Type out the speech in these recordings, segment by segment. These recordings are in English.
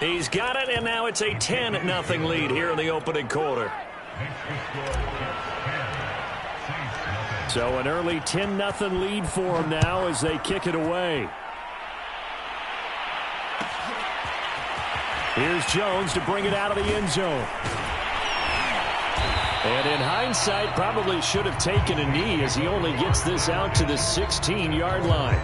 He's got it, and now it's a 10-0 lead here in the opening quarter. So an early 10-0 lead for them now as they kick it away. Here's Jones to bring it out of the end zone. And in hindsight, probably should have taken a knee as he only gets this out to the 16-yard line.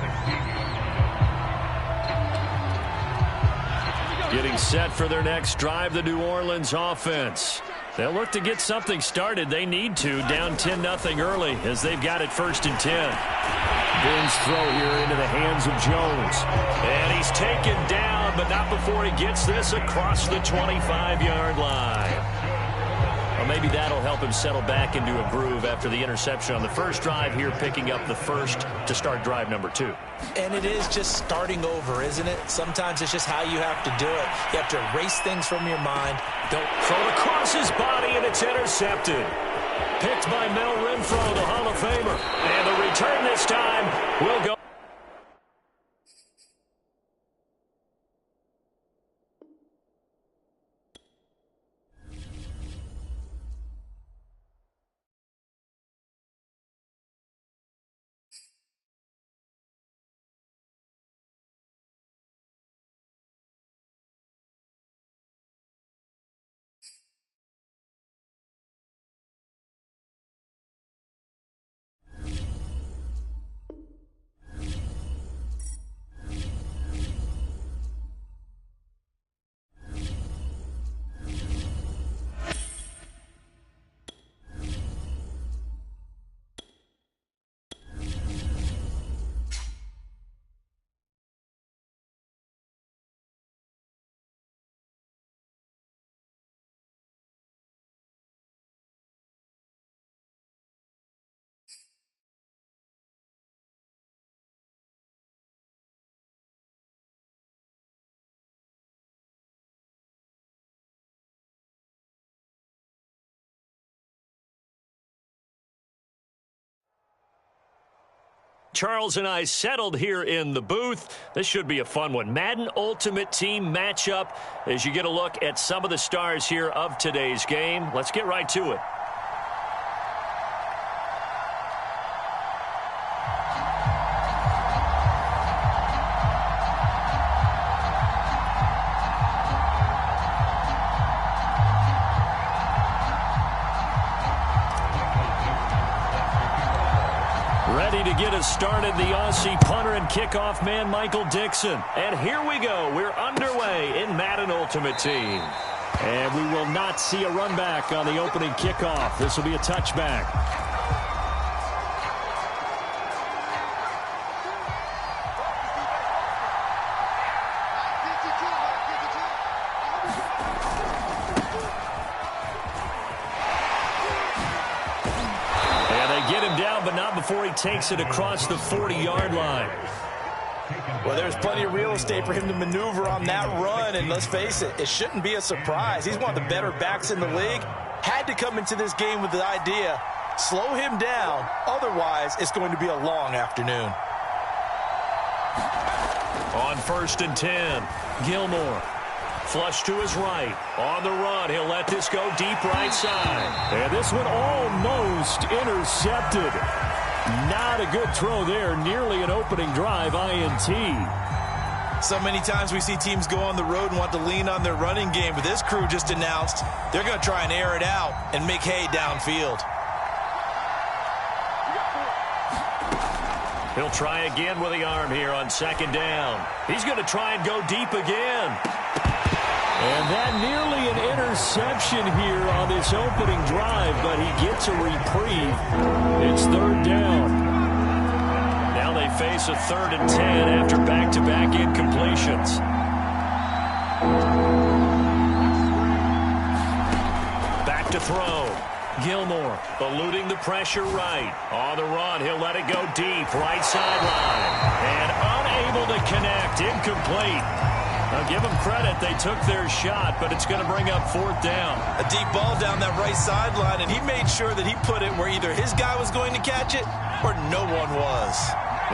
Getting set for their next drive, the New Orleans offense. They'll look to get something started. They need to, down 10-0 early as they've got it 1st and 10. Ben's throw here into the hands of Jones. And he's taken down, but not before he gets this across the 25-yard line. Well, maybe that'll help him settle back into a groove after the interception on the first drive here, picking up the first to start drive number 2. And it is just starting over, isn't it? Sometimes it's just how you have to do it. You have to erase things from your mind. Don't throw it across his body, and it's intercepted. Picked by Mel Renfro, the Hall of Famer. And the return this time will go. Charles and I settled here in the booth. This should be a fun one. Madden Ultimate Team matchup as you get a look at some of the stars here of today's game. Let's get right to it. Ready to get us started, the Aussie punter and kickoff man, Michael Dixon. And here we go. We're underway in Madden Ultimate Team. And we will not see a run back on the opening kickoff. This will be a touchback. Before he takes it across the 40-yard line. Well, there's plenty of real estate for him to maneuver on that run, and let's face it, it shouldn't be a surprise. He's one of the better backs in the league. Had to come into this game with the idea, slow him down, otherwise it's going to be a long afternoon. On 1st and 10, Gilmore. Flush to his right. On the run, he'll let this go deep right side. And this one almost intercepted. Not a good throw there. Nearly an opening drive INT. So many times we see teams go on the road and want to lean on their running game, but this crew just announced they're going to try and air it out and make hay downfield. He'll try again with the arm here on 2nd down. He's going to try and go deep again. And that nearly an interception here on this opening drive, but he gets a reprieve. It's 3rd down. Now they face a 3rd and 10 after back-to-back incompletions. Back to throw. Gilmore eluding the pressure right. On the run, he'll let it go deep, right sideline. And unable to connect, incomplete. Now give them credit, they took their shot, but it's going to bring up 4th down. A deep ball down that right sideline, and he made sure that he put it where either his guy was going to catch it or no one was.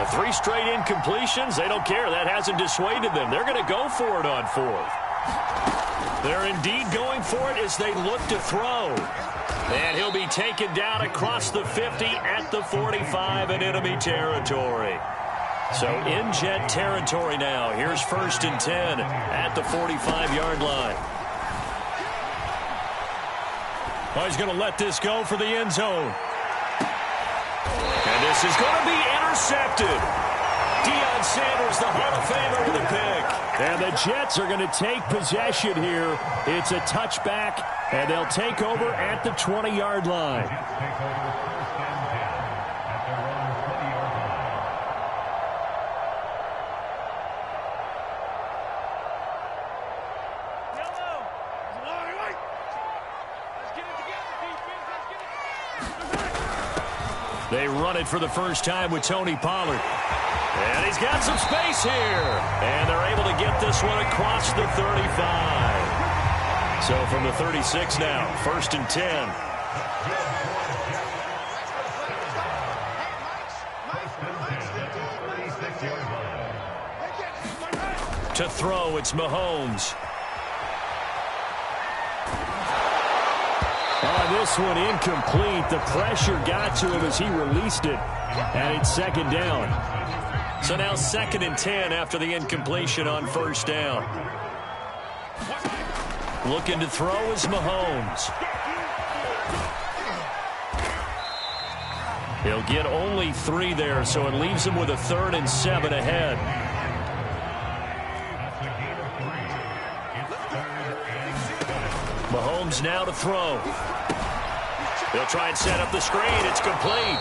The 3 straight incompletions, they don't care. That hasn't dissuaded them. They're going to go for it on 4th. They're indeed going for it as they look to throw. And he'll be taken down across the 50 at the 45 in enemy territory. So in Jet territory now. Here's 1st and 10 at the 45-yard line. Oh, he's going to let this go for the end zone. And this is going to be intercepted. Deion Sanders, the Hall of Famer, with a pick. And the Jets are going to take possession here. It's a touchback, and they'll take over at the 20-yard line. They run it for the first time with Tony Pollard. And he's got some space here. And they're able to get this one across the 35. So from the 36 now, 1st and 10. To throw, it's Mahomes. This one incomplete. The pressure got to him as he released it. And it's 2nd down. So now 2nd and 10 after the incompletion on 1st down. Looking to throw is Mahomes. He'll get only 3 there, so it leaves him with a 3rd and 7 ahead. Mahomes now to throw. They'll try and set up the screen. It's complete.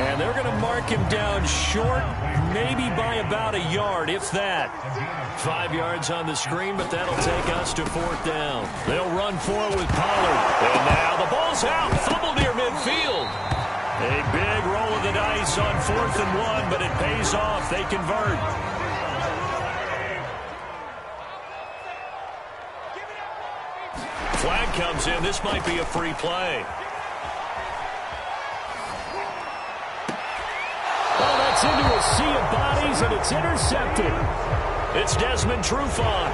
And they're going to mark him down short, maybe by about a yard, if that. 5 yards on the screen, but that'll take us to 4th down. They'll run for it with Pollard. And now the ball's out. Fumble near midfield. A big roll of the dice on 4th and 1, but it pays off. They convert. Flag comes in. This might be a free play. It's into a sea of bodies, and it's intercepted. It's Desmond Trufant.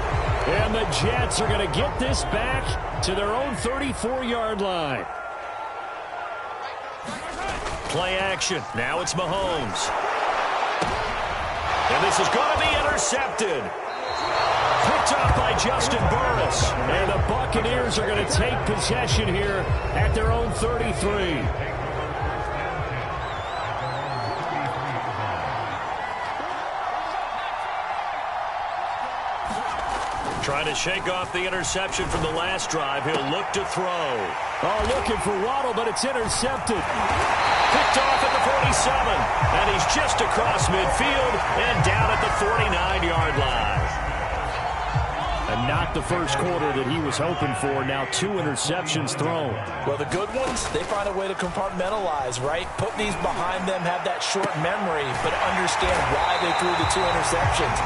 And the Jets are going to get this back to their own 34-yard line. Play action. Now it's Mahomes. And this is going to be intercepted. Picked up by Justin Burris. And the Buccaneers are going to take possession here at their own 33. Trying to shake off the interception from the last drive. He'll look to throw. Oh, looking for Waddle, but it's intercepted. Picked off at the 47. And he's just across midfield and down at the 49-yard line. And not the first quarter that he was hoping for. Now 2 interceptions thrown. Well, the good ones, they find a way to compartmentalize, right? Put these behind them, have that short memory, but understand why they threw the 2 interceptions.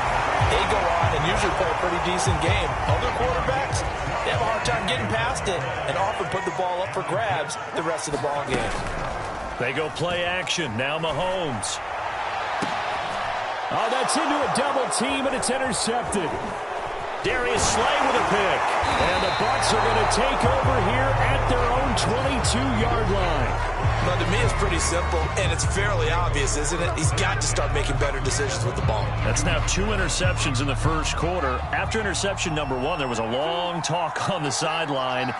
They go on and usually play a pretty decent game. Other quarterbacks, they have a hard time getting past it and often put the ball up for grabs the rest of the ball game. They go play action. Now Mahomes. Oh, that's into a double team, and it's intercepted. Darius Slay with a pick. And the Bucs are going to take over here at their own 22-yard line. Well, to me, it's pretty simple, and it's fairly obvious, isn't it? He's got to start making better decisions with the ball. That's now 2 interceptions in the first quarter. After interception number 1, there was a long talk on the sideline.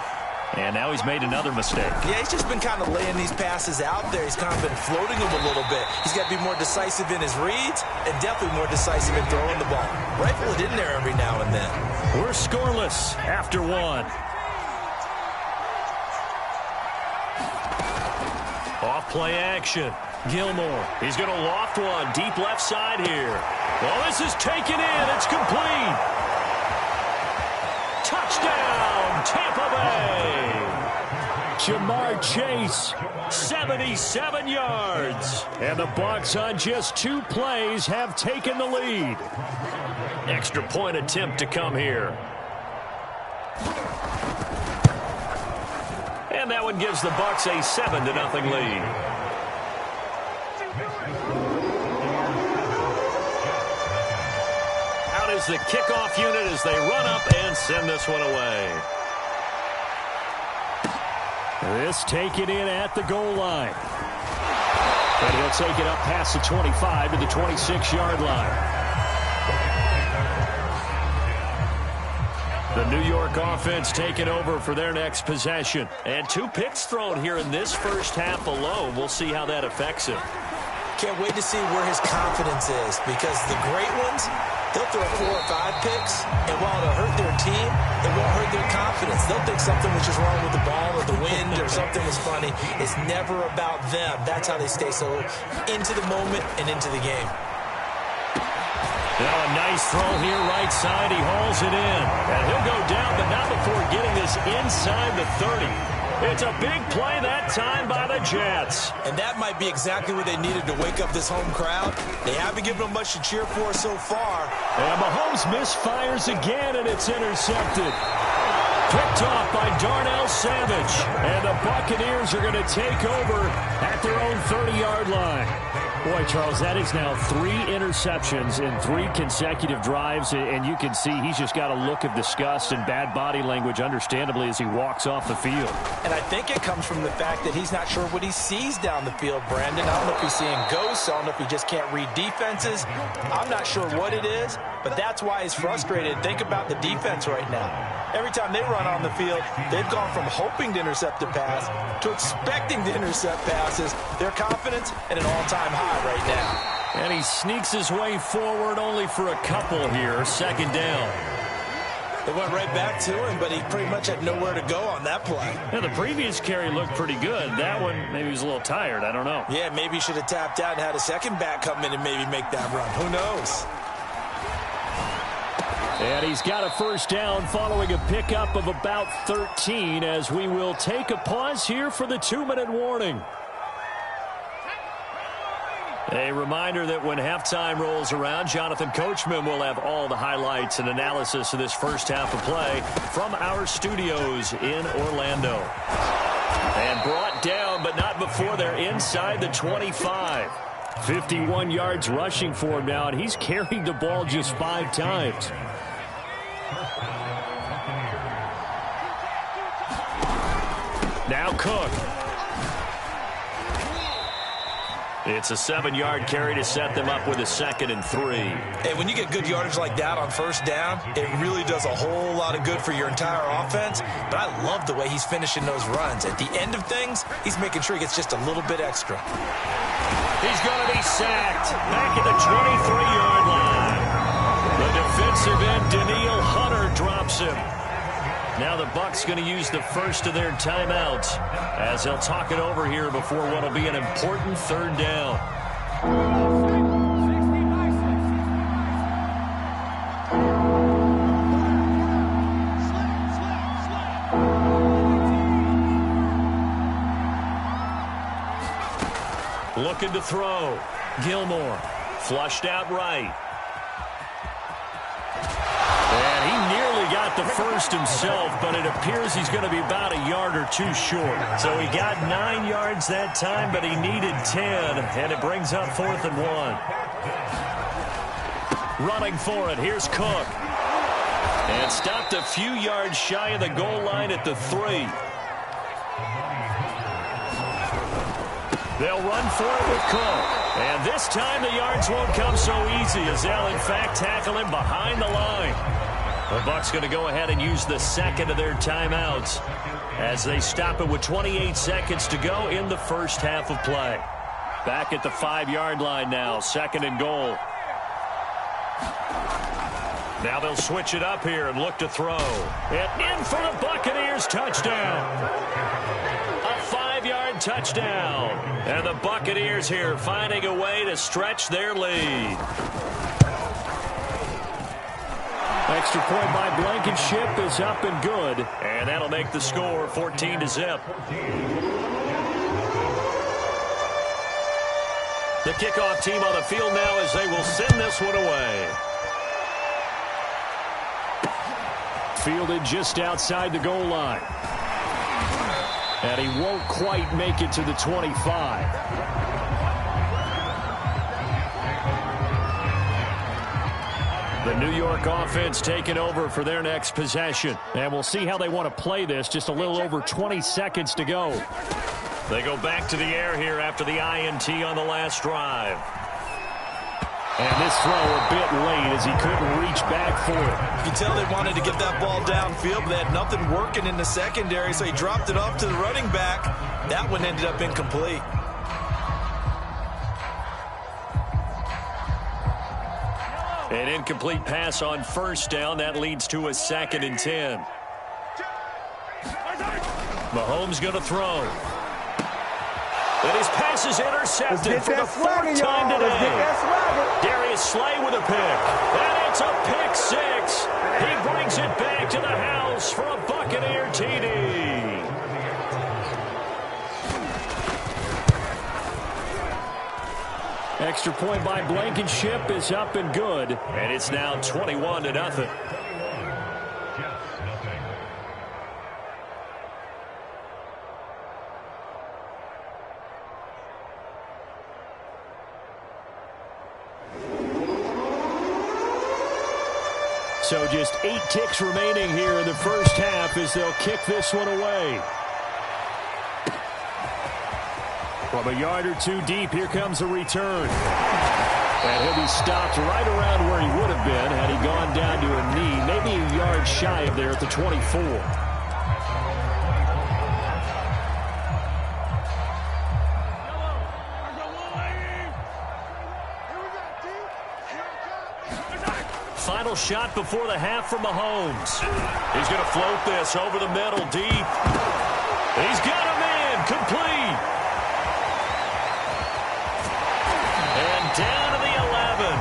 And now he's made another mistake. Yeah, he's just been kind of laying these passes out there. He's kind of been floating them a little bit. He's got to be more decisive in his reads and definitely more decisive in throwing the ball. Rifle it in there every now and then. We're scoreless after 1. Off play action. Gilmore. He's going to loft one. Deep left side here. Well, this is taken in. It's complete. Touchdown, Tampa Bay. Jamar Chase, 77 yards. And the Bucs on just 2 plays have taken the lead. Extra point attempt to come here. And that one gives the Bucs a 7-0 lead. is the kickoff unit as they run up and send this one away. This taken in at the goal line. And he'll take it up past the 25 to the 26-yard line. The New York offense taking over for their next possession. And 2 picks thrown here in this first half alone. We'll see how that affects him. Can't wait to see where his confidence is, because the great ones, they'll throw 4 or 5 picks, and while it'll hurt their team, it won't hurt their confidence. They'll think something was just wrong with the ball or the wind or something was funny. It's never about them. That's how they stay so into the moment and into the game. Now a nice throw here right side. He hauls it in. And he'll go down, but not before getting this inside the 30. It's a big play that time by the Jets. And that might be exactly what they needed to wake up this home crowd. They haven't given them much to cheer for so far. And Mahomes misfires again, and it's intercepted. Picked off by Darnell Savage. And the Buccaneers are going to take over at their own 30-yard line. Boy, Charles, that is now 3 interceptions in 3 consecutive drives, and you can see he's just got a look of disgust and bad body language, understandably, as he walks off the field. And I think it comes from the fact that he's not sure what he sees down the field, Brandon. I don't know if he's seeing ghosts. I don't know if he just can't read defenses. I'm not sure what it is, but that's why he's frustrated. Think about the defense right now. Every time they run on the field, they've gone from hoping to intercept a pass to expecting to intercept passes. Their confidence at an all-time high right now. And he sneaks his way forward only for a couple here. Second down. They went right back to him, but he pretty much had nowhere to go on that play. Yeah, the previous carry looked pretty good. That one, maybe he was a little tired. I don't know. Yeah, maybe he should have tapped out and had a second back come in and maybe make that run. Who knows? And he's got a first down following a pickup of about 13 as we will take a pause here for the 2-minute warning. A reminder that when halftime rolls around, Jonathan Coachman will have all the highlights and analysis of this first half of play from our studios in Orlando. And brought down, but not before they're inside the 25. 51 yards rushing for him now, and he's carried the ball just 5 times. Now Cook. It's a 7-yard carry to set them up with a 2nd and 3. Hey, when you get good yardage like that on first down, it really does a whole lot of good for your entire offense. But I love the way he's finishing those runs. At the end of things, he's making sure he gets just a little bit extra. He's going to be sacked back at the 23-yard line. The defensive end, Daniil Hunter, drops him. Now the Bucs going to use the first of their timeouts as they'll talk it over here before what will be an important 3rd down. Looking to throw. Gilmore flushed out right. And he nearly got the first himself, but it appears he's going to be about a yard or 2 short. So he got 9 yards that time, but he needed 10, and it brings up 4th and 1. Running for it, here's Cook. And stopped a few yards shy of the goal line at the 3. They'll run for it with Cook. And this time the yards won't come so easy as they'll, in fact, tackle him behind the line. The Bucs going to go ahead and use the 2nd of their timeouts as they stop it with 28 seconds to go in the first half of play. Back at the 5-yard line now, 2nd and goal. Now they'll switch it up here and look to throw. And in for the Buccaneers, touchdown. A 5-yard touchdown. And the Buccaneers here finding a way to stretch their lead. Extra point by Blankenship is up and good. And that'll make the score 14-0. The kickoff team on the field now as they will send this one away. Fielded just outside the goal line. And he won't quite make it to the 25. The New York offense taking over for their next possession. And we'll see how they want to play this. Just a little over 20 seconds to go. They go back to the air here after the INT on the last drive. And this throw a bit late as he couldn't reach back for it. You can tell they wanted to get that ball downfield, but they had nothing working in the secondary, so he dropped it off to the running back. That one ended up incomplete. An incomplete pass on first down. That leads to a 2nd and 10. Mahomes going to throw. And his pass is intercepted for the 4th time today. Darius Slay with a pick. And it's a pick 6. He brings it back to the house for a Buccaneer TD. Extra point by Blankenship is up and good. And it's now 21-0. So just 8 ticks remaining here in the first half as they'll kick this one away. From a yard or 2 deep, here comes a return. And he'll be stopped right around where he would have been had he gone down to a knee, maybe a yard shy of there at the 24. Final shot before the half from Mahomes. He's going to float this over the middle deep. He's got a man complete. And down to the 11.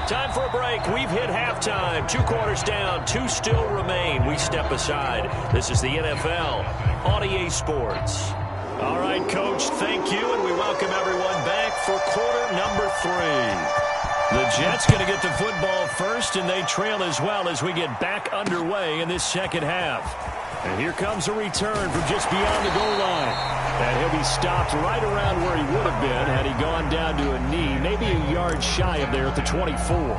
Time for a break. We've hit halftime. 2 quarters down. 2 still remain. We step aside. This is the NFL on EA Sports. All right, Coach, thank you, and we welcome everyone back for quarter number 3. The Jets going to get the football first, and they trail as well as we get back underway in this second half. And here comes a return from just beyond the goal line. And he'll be stopped right around where he would have been had he gone down to a knee, maybe a yard shy of there at the 24.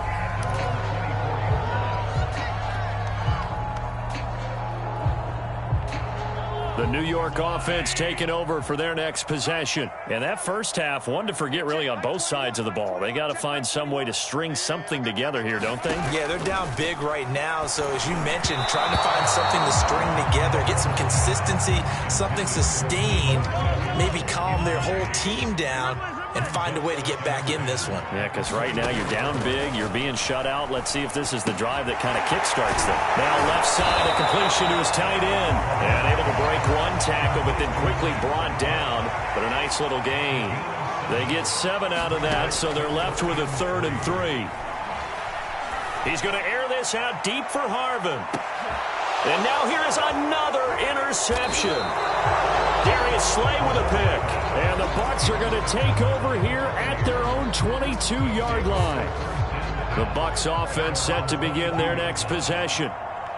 The New York offense taking over for their next possession. And that first half, one to forget really on both sides of the ball. They got to find some way to string something together here, don't they? Yeah, they're down big right now. So as you mentioned, trying to find something to string together, get some consistency, something sustained, maybe calm their whole team down and find a way to get back in this one. Yeah, because right now you're down big, you're being shut out. Let's see if this is the drive that kind of kickstarts them. Now left side, a completion to his tight end. And able to break one tackle, but then quickly brought down. But a nice little gain. They get 7 out of that, so they're left with a 3rd and 3. He's going to air this out deep for Harvin. And now here is another interception. Darius Slay with a pick. And the Bucs are going to take over here at their own 22-yard line. The Bucs offense set to begin their next possession.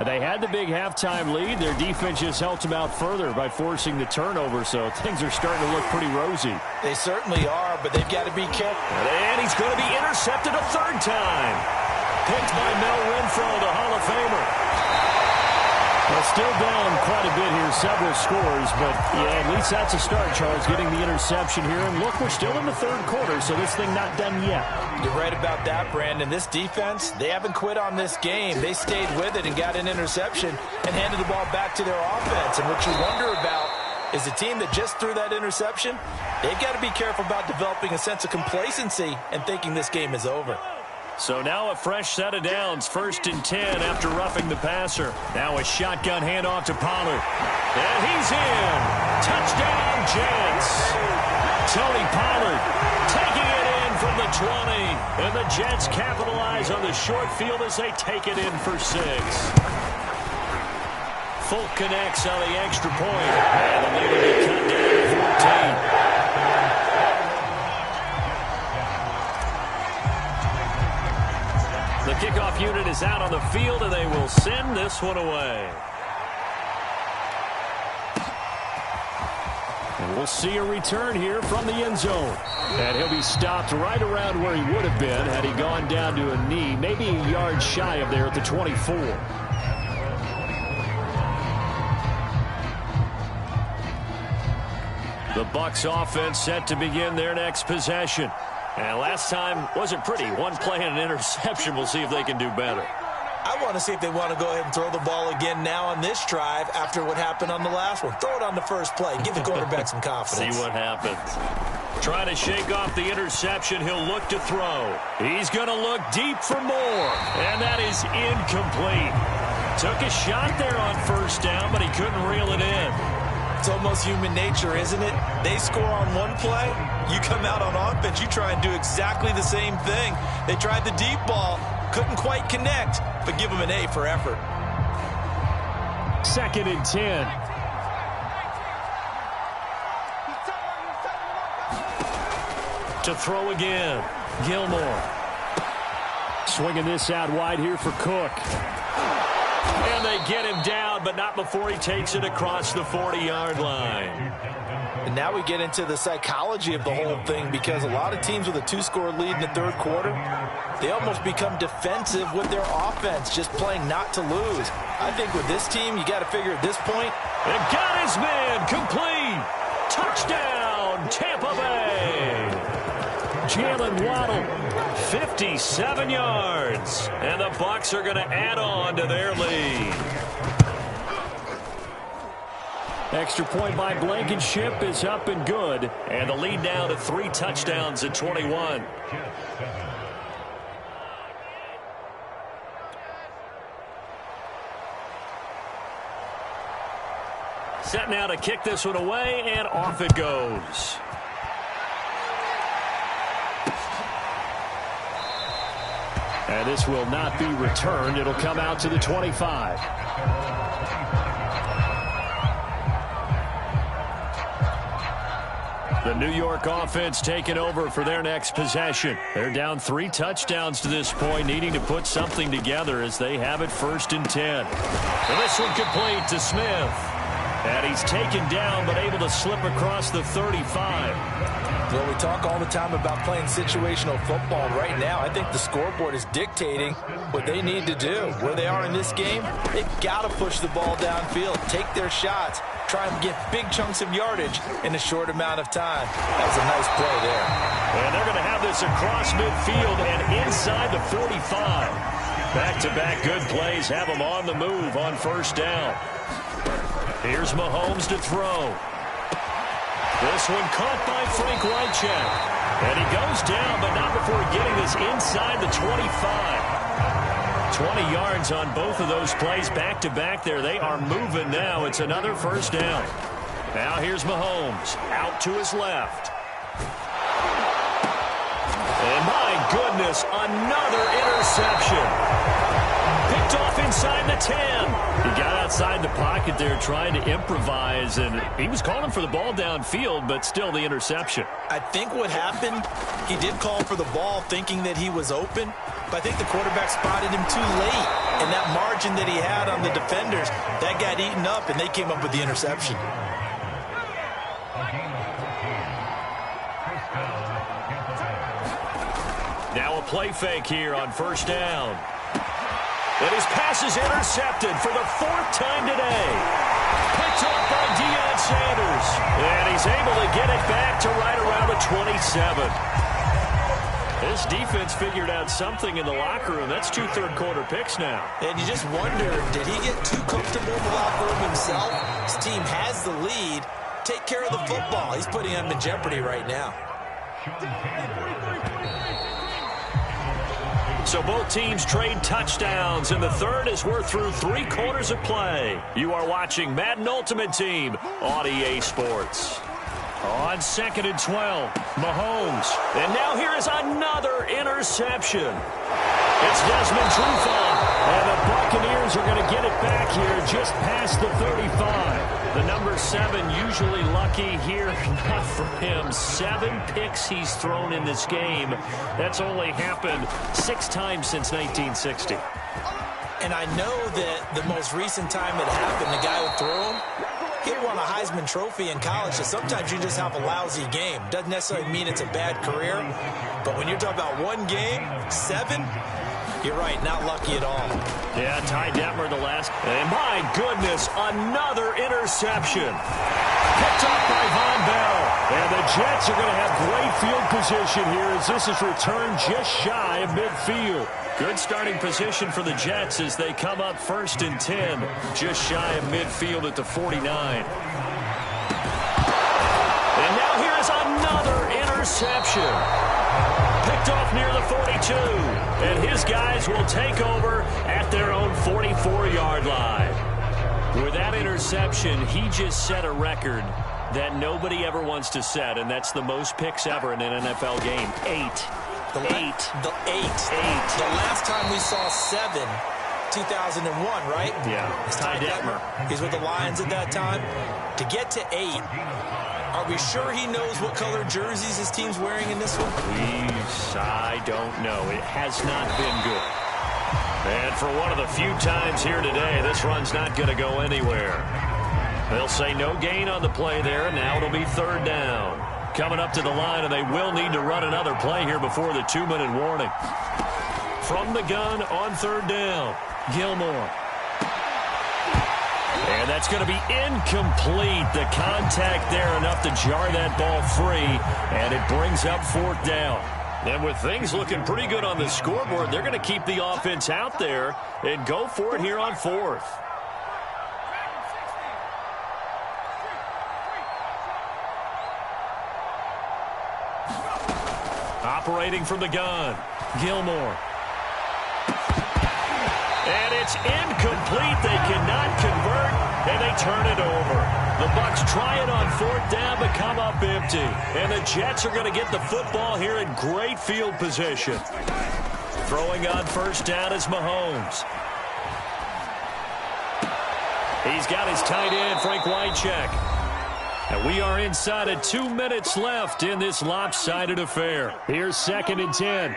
They had the big halftime lead. Their defense just helped them out further by forcing the turnover, so things are starting to look pretty rosy. They certainly are, but they've got to be careful. And he's going to be intercepted a 3rd time. Picked by Mel Renfro, the Hall of Famer. Well, still down quite a bit here, several scores, but yeah, at least that's a start, Charles, getting the interception here. And look, we're still in the 3rd quarter, so this thing not done yet. You're right about that, Brandon. This defense, they haven't quit on this game. They stayed with it and got an interception and handed the ball back to their offense. And what you wonder about is the team that just threw that interception, they've got to be careful about developing a sense of complacency and thinking this game is over. So now a fresh set of downs, 1st and 10 after roughing the passer. Now a shotgun handoff to Pollard. And he's in. Touchdown, Jets. Tony Pollard taking it in from the 20. And the Jets capitalize on the short field as they take it in for 6. Folk connects on the extra point. And the lead will be cut down to 14. The kickoff unit is out on the field, and they will send this one away. We'll see a return here from the end zone. And he'll be stopped right around where he would have been had he gone down to a knee, maybe a yard shy of there at the 24. The Bucs offense set to begin their next possession. And last time wasn't pretty. One play and an interception. We'll see if they can do better. I want to see if they want to go ahead and throw the ball again now on this drive after what happened on the last one. Throw it on the first play. Give the quarterback some confidence. See what happens. Trying to shake off the interception. He'll look to throw. He's going to look deep for more. And that is incomplete. Took a shot there on first down, but he couldn't reel it in. It's almost human nature, isn't it? They score on one play. You come out on offense, you try and do exactly the same thing. They tried the deep ball. Couldn't quite connect, but give them an A for effort. 2nd and 10. To throw again. Gilmore. Swinging this out wide here for Cook. And they get him down, but not before he takes it across the 40-yard line. And now we get into the psychology of the whole thing, because a lot of teams with a 2-score lead in the third quarter, they almost become defensive with their offense, just playing not to lose. I think with this team, you got to figure at this point. And got his man complete. Touchdown, Tampa Bay. Jalen Waddle, 57 yards. And the Bucs are going to add on to their lead. Extra point by Blankenship is up and good. And the lead now to 3 touchdowns at 21. Set now to kick this one away, and off it goes. And this will not be returned. It'll come out to the 25. The New York offense taking over for their next possession. They're down 3 touchdowns to this point, needing to put something together as they have it 1st and 10. And this one complete to Smith. And he's taken down, but able to slip across the 35. Well, we talk all the time about playing situational football. Right now, I think the scoreboard is dictating what they need to do. Where they are in this game, they've got to push the ball downfield, take their shots, try and get big chunks of yardage in a short amount of time. That was a nice play there. And they're going to have this across midfield and inside the 45. Back-to-back good plays have them on the move on 1st down. Here's Mahomes to throw. This one caught by Frank Wycheck. And he goes down, but not before getting this inside the 25. 20 yards on both of those plays back-to-back there. They are moving now. It's another 1st down. Now here's Mahomes out to his left. And my goodness, another interception. Picked off inside the 10. He got outside the pocket there trying to improvise, and he was calling for the ball downfield, but still the interception. I think what happened, he did call for the ball thinking that he was open, but I think the quarterback spotted him too late, and that margin that he had on the defenders, that got eaten up, and they came up with the interception. Now a play fake here on 1st down. And his pass is intercepted for the 4th time today. Picked off by Deion Sanders. And he's able to get it back to right around the 27. This defense figured out something in the locker room. That's 2 third-quarter picks now. And you just wonder, did he get too comfortable in the locker room himself? His team has the lead. Take care of the football. He's putting them in jeopardy right now. So both teams trade touchdowns, and the third as we're through 3 quarters of play. You are watching Madden Ultimate Team on EA Sports. On 2nd and 12, Mahomes. And now here is another interception. It's Desmond Trufant, and the Buccaneers are going to get it back here just past the 35. The number 7 usually lucky here, not for him. 7 picks he's thrown in this game. That's only happened 6 times since 1960. And I know that the most recent time it happened, the guy who threw him, he'll want to Heisman Trophy in college, so sometimes you just have a lousy game. Doesn't necessarily mean it's a bad career, but when you're talking about one game, 7, you're right, not lucky at all. Yeah, Ty Detmer the last. And my goodness, another interception. Picked up by Von Bell. And the Jets are going to have great field position here as this is returned just shy of midfield. Good starting position for the Jets as they come up 1st and 10, just shy of midfield at the 49. And now here's another interception. Picked off near the 42. And his guys will take over at their own 44-yard line. With that interception, he just set a record that nobody ever wants to set, and that's the most picks ever in an NFL game. 8. The last time we saw 7, 2001, right? Yeah, Ty Detmer. He's with the Lions at that time. To get to 8, are we sure he knows what color jerseys his team's wearing in this one? I don't know. It has not been good. And for one of the few times here today, this run's not going to go anywhere. They'll say no gain on the play there, and now it'll be 3rd down. Coming up to the line, and they will need to run another play here before the 2-minute warning. From the gun on 3rd down, Gilmore. And that's going to be incomplete. The contact there enough to jar that ball free, and it brings up 4th down. And with things looking pretty good on the scoreboard, they're going to keep the offense out there and go for it here on 4th. Operating from the gun, Gilmore. And it's incomplete. They cannot convert, and they turn it over. The Bucs try it on 4th down, but come up empty. And the Jets are going to get the football here in great field position. Throwing on 1st down is Mahomes. He's got his tight end, Frank Wycheck. And we are inside of 2 minutes left in this lopsided affair. Here's 2nd and 10.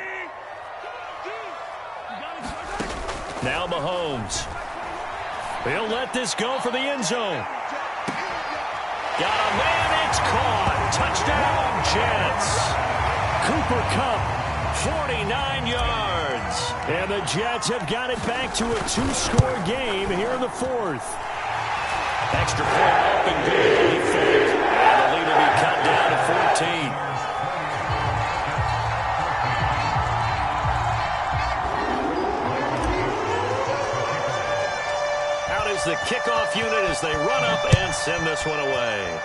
Now Mahomes. He'll let this go for the end zone. Got a man, it's caught. Touchdown, Jets. Cooper Kupp, 49 yards. And the Jets have got it back to a 2-score game here in the 4th. Extra point up and good. And the lead will be cut down to 14. Out is the kickoff unit as they run up and send this one away.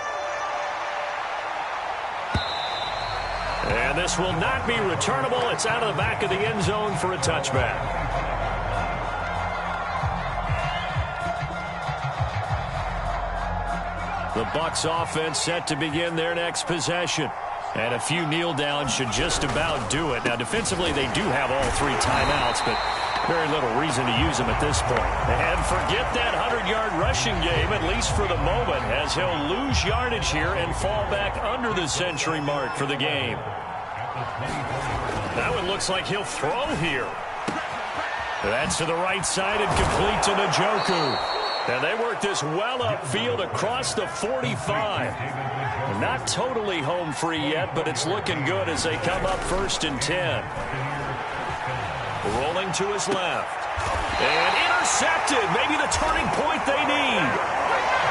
And this will not be returnable. It's out of the back of the end zone for a touchback. The Bucs offense set to begin their next possession. And a few kneel downs should just about do it. Now, defensively, they do have all 3 timeouts, but very little reason to use them at this point. And forget that 100-yard rushing game, at least for the moment, as he'll lose yardage here and fall back under the century mark for the game. That one looks like he'll throw here. That's to the right side and complete to Njoku. And they work this well upfield across the 45. Not totally home free yet, but it's looking good as they come up 1st and 10. Rolling to his left. And intercepted. Maybe the turning point they need.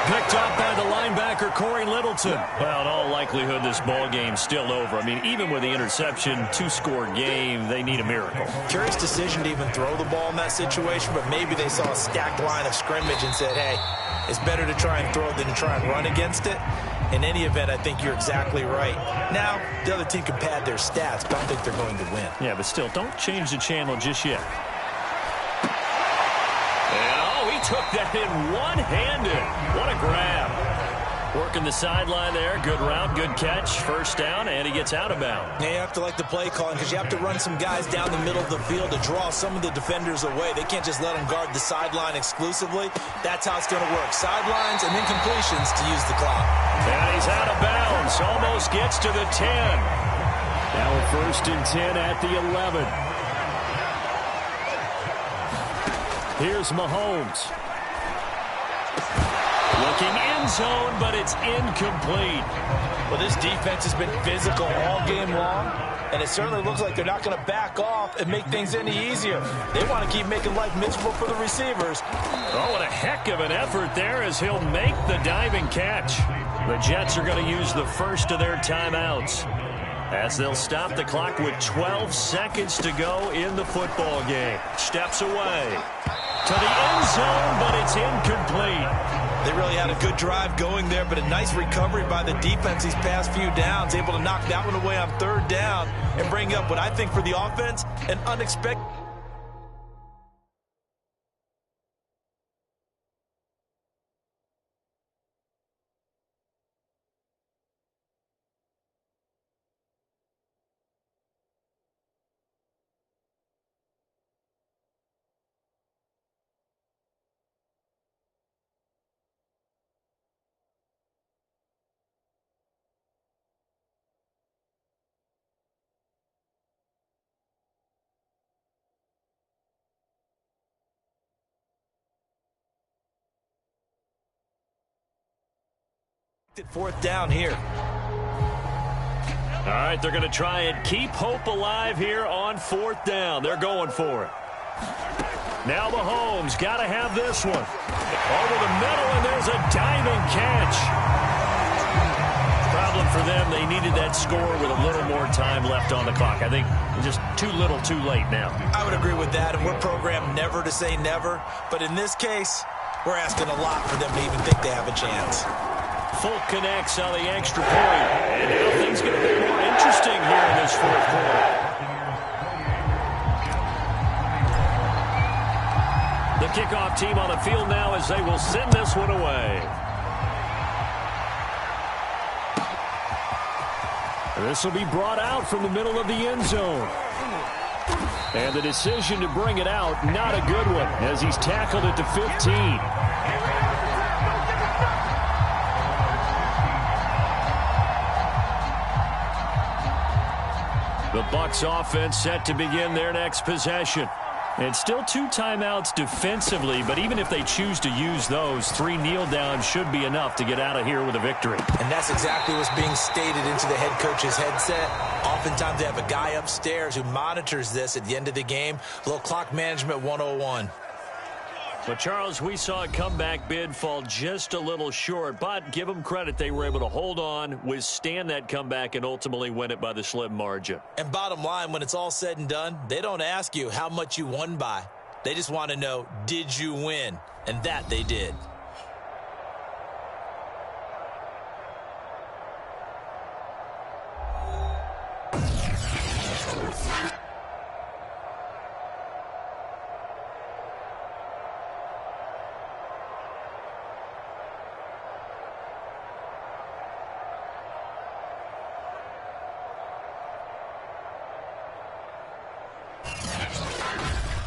Picked up by the linebacker, Corey Littleton. Well, in all likelihood, this ball game's still over. I mean, even with the interception, 2-score game, they need a miracle. Curious decision to even throw the ball in that situation, but maybe they saw a stacked line of scrimmage and said, hey, it's better to try and throw than to try and run against it. In any event, I think you're exactly right. Now, the other team can pad their stats, but I don't think they're going to win. Yeah, but still, don't change the channel just yet. He took that in one-handed. What a grab. Working the sideline there. Good route, good catch. 1st down, and he gets out of bounds. Yeah, you have to like the play calling because you have to run some guys down the middle of the field to draw some of the defenders away. They can't just let them guard the sideline exclusively. That's how it's going to work. Sidelines and then completions to use the clock. And he's out of bounds. Almost gets to the 10. Now a 1st and 10 at the 11. Here's Mahomes. Looking end zone, but it's incomplete. Well, this defense has been physical all game long, and it certainly looks like they're not going to back off and make things any easier. They want to keep making life miserable for the receivers. Oh, what a heck of an effort there as he'll make the diving catch. The Jets are going to use the first of their timeouts as they'll stop the clock with 12 seconds to go in the football game. Steps away to the end zone, but it's incomplete. They really had a good drive going there, but a nice recovery by the defense these past few downs, able to knock that one away on third down and bring up what I think for the offense, an unexpected. Fourth down here. All right, they're going to try and keep hope alive here on fourth down. They're going for it. Now Mahomes got to have this one. Over the middle, and there's a diving catch. Problem for them, they needed that score with a little more time left on the clock. I think just too little too late now. I would agree with that, and we're programmed never to say never. But in this case, we're asking a lot for them to even think they have a chance. Full connects on the extra point. And now things get a bit more interesting here in this fourth quarter. The kickoff team on the field now as they will send this one away. This will be brought out from the middle of the end zone. And the decision to bring it out, not a good one, as he's tackled it to 15. The Bucs offense set to begin their next possession. And still 2 timeouts defensively, but even if they choose to use those, 3 kneel downs should be enough to get out of here with a victory. And that's exactly what's being stated into the head coach's headset. Oftentimes they have a guy upstairs who monitors this at the end of the game. A little clock management 101. But, Charles, we saw a comeback bid fall just a little short, but give them credit. They were able to hold on, withstand that comeback, and ultimately win it by the slim margin. And bottom line, when it's all said and done, they don't ask you how much you won by. They just want to know, did you win? And that they did.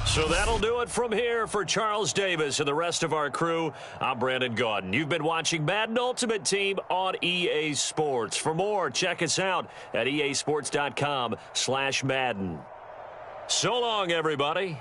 So that'll do it from here for Charles Davis and the rest of our crew. I'm Brandon Gaudin. You've been watching Madden Ultimate Team on EA Sports. For more, check us out at easports.com/Madden. So long, everybody.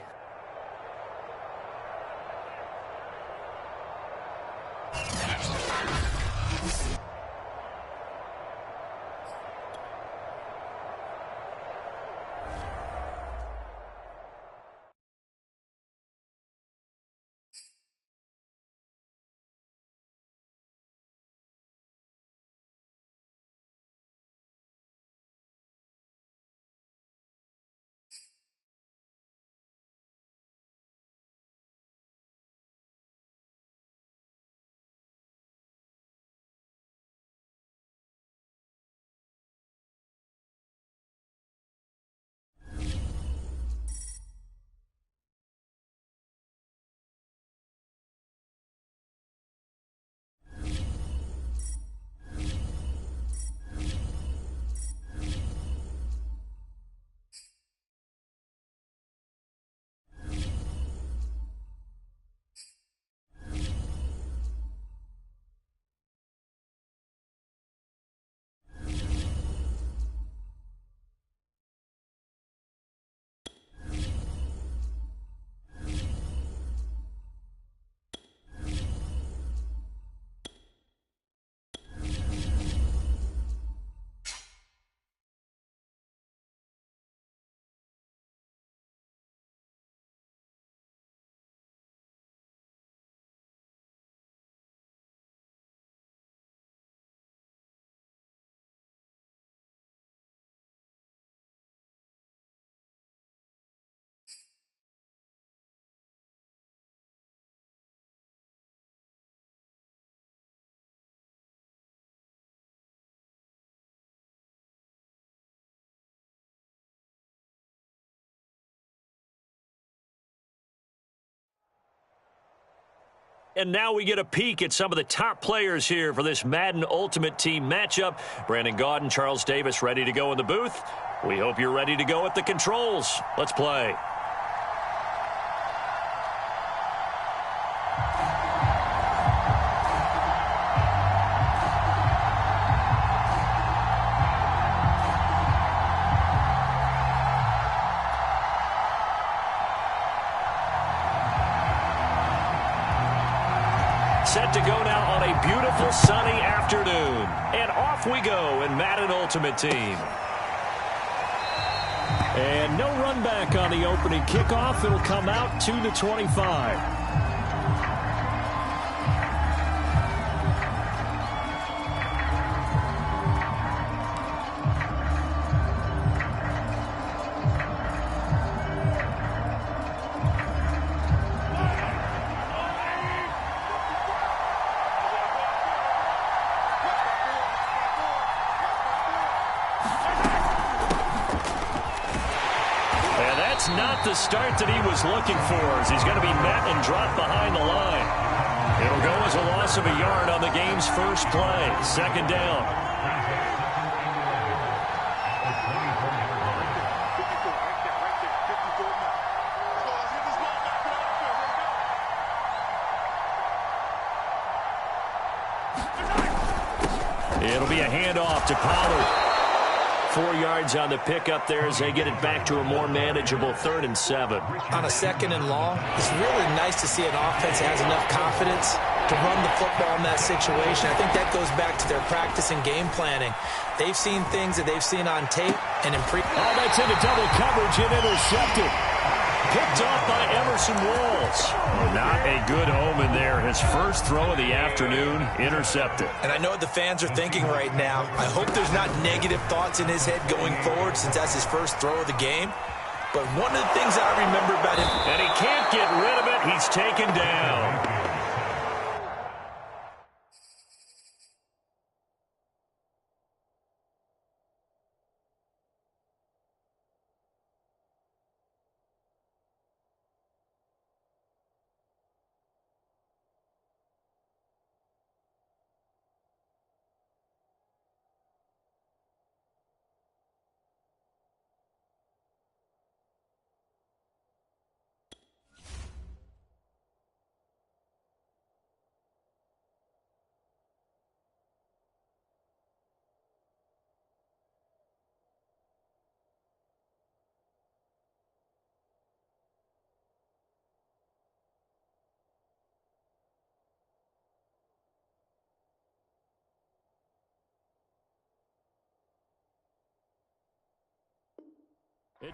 And now we get a peek at some of the top players here for this Madden Ultimate Team matchup. Brandon Gaudin, Charles Davis ready to go in the booth. We hope you're ready to go at the controls. Let's play. Set to go now on a beautiful sunny afternoon. And off we go in Madden Ultimate Team. And no run back on the opening kickoff. It'll come out to the 25. Not the start that he was looking for, as he's going to be met and dropped behind the line. It'll go as a loss of a yard on the game's first play. Second down. It'll be a handoff to Pollard. 4 yards on the pickup there as they get it back to a more manageable 3rd and 7. On a 2nd and long, it's really nice to see an offense that has enough confidence to run the football in that situation. I think that goes back to their practice and game planning. They've seen things that they've seen on tape and in Oh, that's into double coverage and intercepted. Picked off by Emerson Walls. Well, not a good omen there. His first throw of the afternoon, intercepted. And I know what the fans are thinking right now. I hope there's not negative thoughts in his head going forward, since that's his first throw of the game. But one of the things that I remember about him... And he can't get rid of it. He's taken down.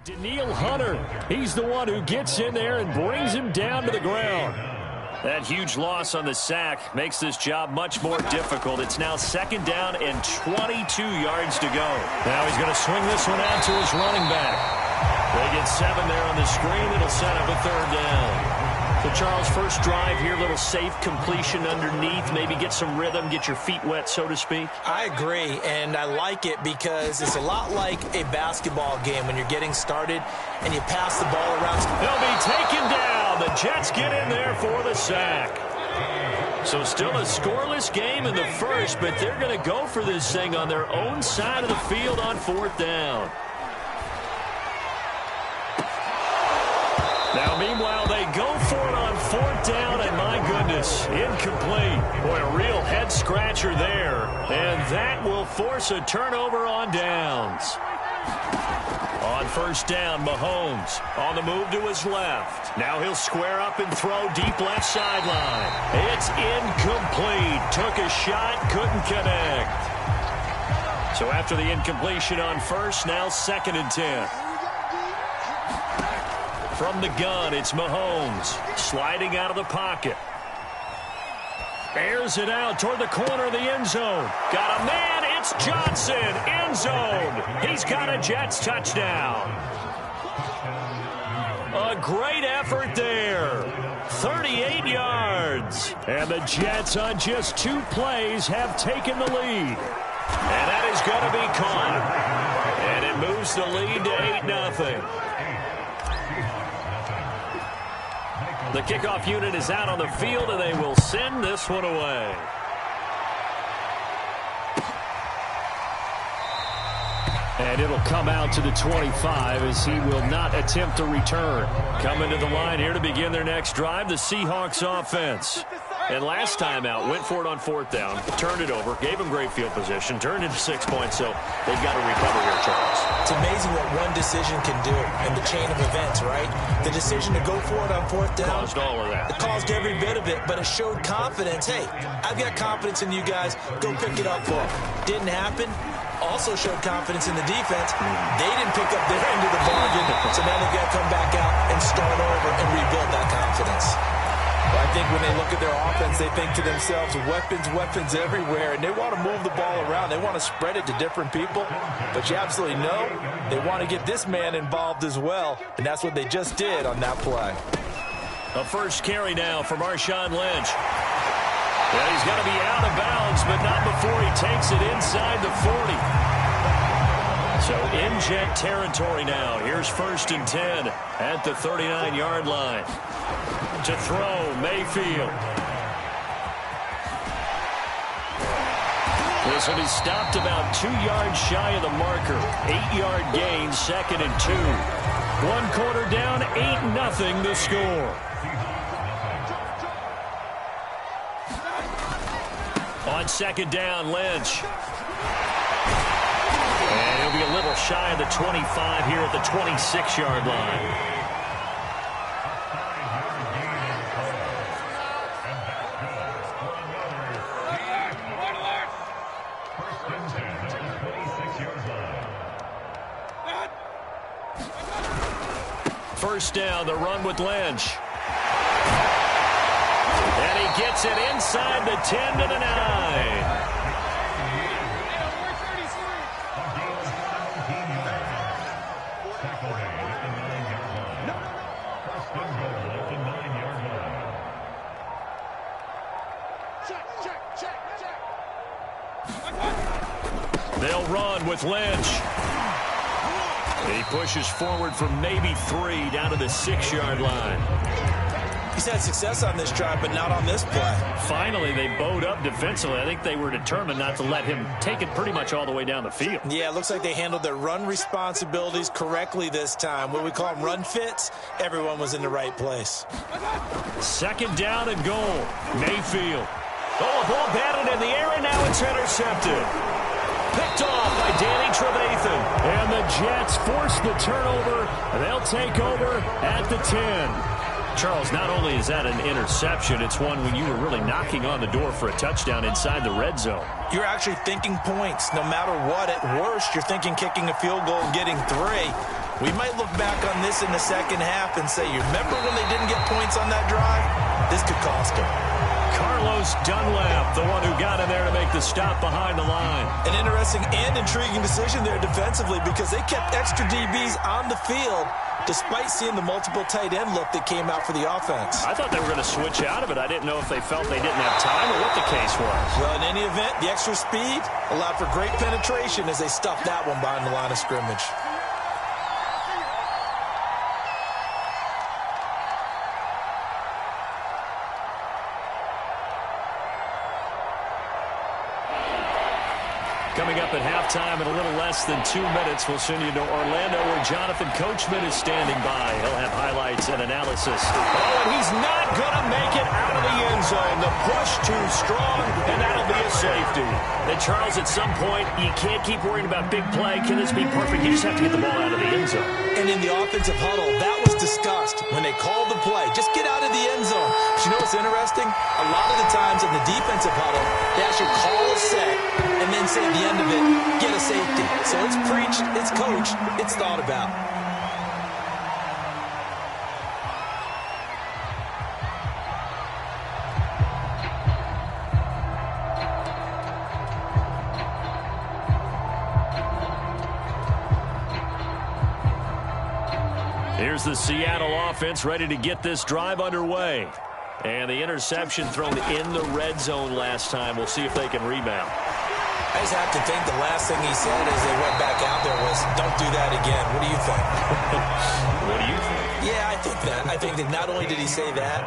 Daniil Hunter, he's the one who gets in there and brings him down to the ground. That huge loss on the sack makes this job much more difficult. It's now 2nd down and 22 yards to go. Now he's going to swing this one out to his running back. They get 7 there on the screen. It'll set up a 3rd down. So, Charles, first drive here, little safe completion underneath, maybe get some rhythm, get your feet wet, so to speak. I agree, and I like it because it's a lot like a basketball game when you're getting started and you pass the ball around. They'll be taken down. The Jets get in there for the sack. So still a scoreless game in the first, but they're going to go for this thing on their own side of the field on 4th down. Now, meanwhile, they go for it on 4th down, and my goodness, incomplete. Boy, a real head-scratcher there. And that will force a turnover on downs. On 1st down, Mahomes on the move to his left. Now he'll square up and throw deep left sideline. It's incomplete. Took a shot, couldn't connect. So after the incompletion on 1st, now 2nd and 10. From the gun, it's Mahomes sliding out of the pocket. Airs it out toward the corner of the end zone. Got a man, it's Johnson, end zone. He's got a Jets touchdown. A great effort there. 38 yards. And the Jets on just 2 plays have taken the lead. And that is going to be caught. And it moves the lead to 8-0. The kickoff unit is out on the field, and they will send this one away. And it'll come out to the 25 as he will not attempt to return. Coming to the line here to begin their next drive, the Seahawks offense. And last time out, went for it on 4th down, turned it over, gave him great field position, turned into 6 points, so they've got to recover here, Charles. It's amazing what one decision can do in the chain of events, right? The decision to go for it on 4th down. Caused all of that. It caused every bit of it, but it showed confidence. Hey, I've got confidence in you guys. Go pick it up for them. Didn't happen. Also showed confidence in the defense. They didn't pick up their end of the bargain, so now they've got to come back out and start over and rebuild that confidence. Well, I think when they look at their offense, they think to themselves, weapons everywhere, and they want to move the ball around. They want to spread it to different people, but you absolutely know they want to get this man involved as well, and that's what they just did on that play. A first carry now for Marshawn Lynch. Well, he's got to be out of bounds, but not before he takes it inside the 40. So in jet territory now. Here's 1st and 10 at the 39-yard line. To throw, Mayfield. This will be stopped about 2 yards shy of the marker. 8-yard gain, 2nd and 2. 1 quarter down, 8-0 the score. On 2nd down, Lynch. And he'll be a little shy of the 25 here at the 26-yard line. First down, the run with Lynch. And he gets it inside the 10 to the 9. They'll run with Lynch. And he pushes forward for maybe 3 down to the 6-yard line. He's had success on this drive, but not on this play. Finally, they bowed up defensively. I think they were determined not to let him take it pretty much all the way down the field. Yeah, it looks like they handled their run responsibilities correctly this time. What do we call them, run fits? Everyone was in the right place. 2nd down and goal. Mayfield. Oh, a ball batted in the air, and now it's intercepted. Picked off by Danny Trevathan. And the Jets force the turnover. They'll take over at the 10. Charles, not only is that an interception, it's one when you were really knocking on the door for a touchdown inside the red zone. You're actually thinking points. No matter what, at worst, you're thinking kicking a field goal and getting 3. We might look back on this in the second half and say, you remember when they didn't get points on that drive? This could cost them. Carlos Dunlap, the one who got in there to make the stop behind the line. An interesting and intriguing decision there defensively because they kept extra DBs on the field despite seeing the multiple tight end look that came out for the offense. I thought they were going to switch out of it. I didn't know if they felt they didn't have time or what the case was. Well, in any event, the extra speed allowed for great penetration as they stuffed that one behind the line of scrimmage. Coming up at halftime in a little less than 2 minutes, we'll send you to Orlando where Jonathan Coachman is standing by. He'll have highlights and analysis. Oh, and he's not going to make it out of the end zone. The push too strong, and that'll be a safety. And Charles, at some point, you can't keep worrying about big play. Can this be perfect? You just have to get the ball out of the end zone. And in the offensive huddle, that was discussed when they called the play. Just get out of the end zone. But you know what's interesting? A lot of the times in the defensive huddle, they actually call a set and then say at the end of it, get a safety. So it's preached, it's coached, it's thought about. Here's the Seattle offense ready to get this drive underway. And the interception thrown in the red zone last time. We'll see if they can rebound. I just have to think the last thing he said as they went back out there was, don't do that again. What do you think? What do you think? Yeah, I think that. I think that not only did he say that,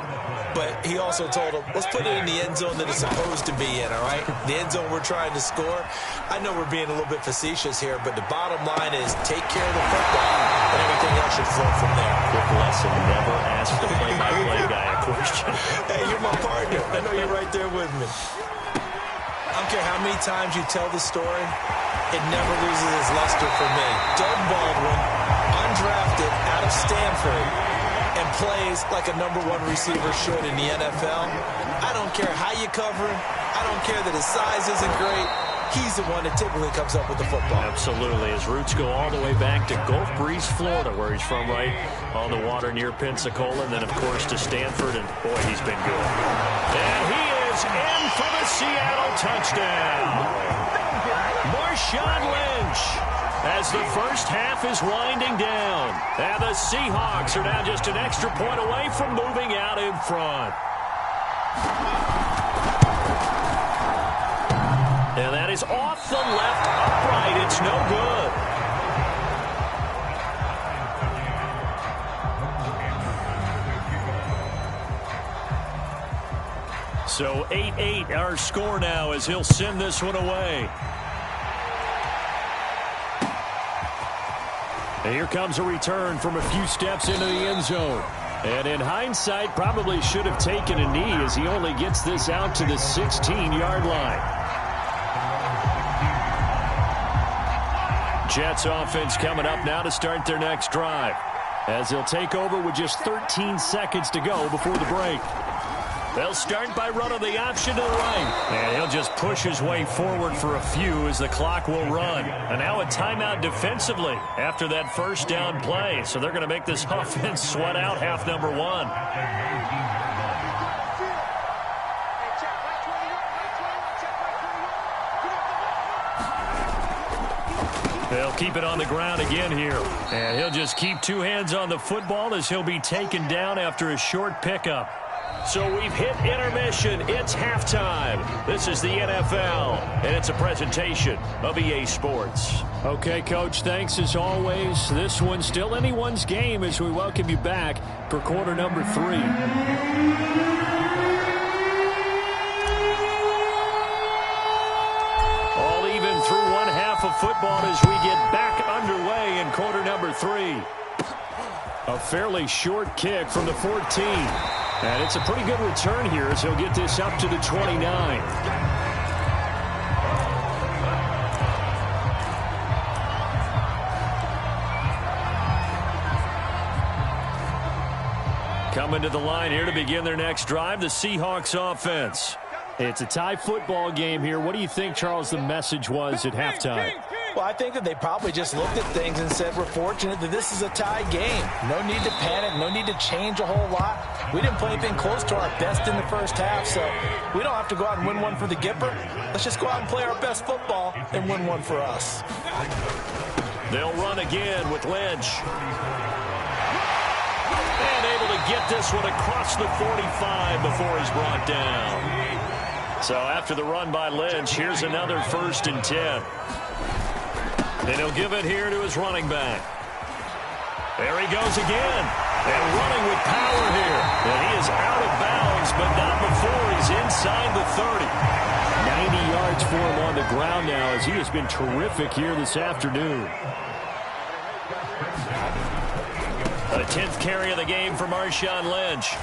but he also told him, let's put it in the end zone that it's supposed to be in, all right? The end zone we're trying to score. I know we're being a little bit facetious here, but the bottom line is take care of the football, and everything else should flow from there. Quick lesson, never ask the play-by-play guy a question. Hey, you're my partner. I know you're right there with me. I don't care how many times you tell the story, it never loses its luster for me. Doug Baldwin, undrafted out of Stanford, and plays like a #1 receiver should in the NFL. I don't care how you cover him. I don't care that his size isn't great. He's the one that typically comes up with the football. Absolutely. His roots go all the way back to Gulf Breeze, Florida, where he's from, right on the water near Pensacola, and then, of course, to Stanford, and, boy, he's been good. And he is in for the Seattle touchdown. Marshawn Lynch, as the first half is winding down. And the Seahawks are now just an extra point away from moving out in front. And that is off the left upright. It's no good. So 8-8 our score now as he'll send this one away. And here comes a return from a few steps into the end zone. And in hindsight, probably should have taken a knee as he only gets this out to the 16-yard line. Jets offense coming up now to start their next drive, as they'll take over with just 13 seconds to go before the break. They'll start by running the option to the right. And he'll just push his way forward for a few as the clock will run. And now a timeout defensively after that first down play. So they're going to make this offense sweat out half number one. They'll keep it on the ground again here. And he'll just keep two hands on the football as he'll be taken down after a short pickup. So we've hit intermission. It's halftime. This is the NFL, and it's a presentation of EA Sports. Okay, Coach, thanks as always. This one's still anyone's game as we welcome you back for quarter number 3. All even through one half of football as we get back underway in quarter number 3. A fairly short kick from the 14. And it's a pretty good return here as he'll get this up to the 29. Coming to the line here to begin their next drive, the Seahawks offense. It's a tie football game here. What do you think, Charles, the message was at halftime? Well, I think that they probably just looked at things and said, we're fortunate that this is a tie game. No need to panic, no need to change a whole lot. We didn't play anything close to our best in the first half, so we don't have to go out and win one for the Gipper. Let's just go out and play our best football and win one for us. They'll run again with Lynch. And able to get this one across the 45 before he's brought down. So after the run by Lynch, here's another 1st and 10. And he'll give it here to his running back. There he goes again. And running with power here. And he is out of bounds, but not before he's inside the 30. 90 yards for him on the ground now as he has been terrific here this afternoon. A 10th carry of the game for Marshawn Lynch.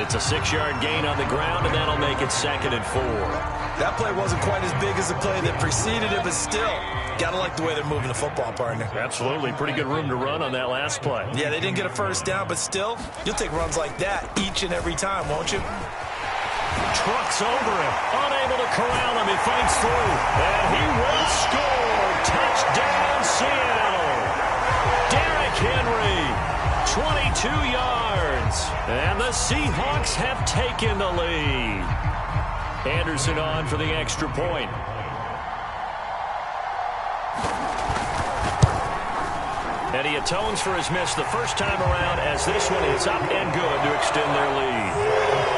It's a 6-yard gain on the ground, and that'll make it 2nd and 4. That play wasn't quite as big as the play that preceded it, but still, got to like the way they're moving the football, partner. Absolutely. Pretty good room to run on that last play. Yeah, they didn't get a first down, but still, you'll take runs like that each and every time, won't you? Trucks over him. Unable to corral him. He fights through. And he will score. Touchdown, Seattle. Derrick Henry, 22 yards. And the Seahawks have taken the lead. Anderson on for the extra point. And he atones for his miss the first time around as this one is up and good to extend their lead.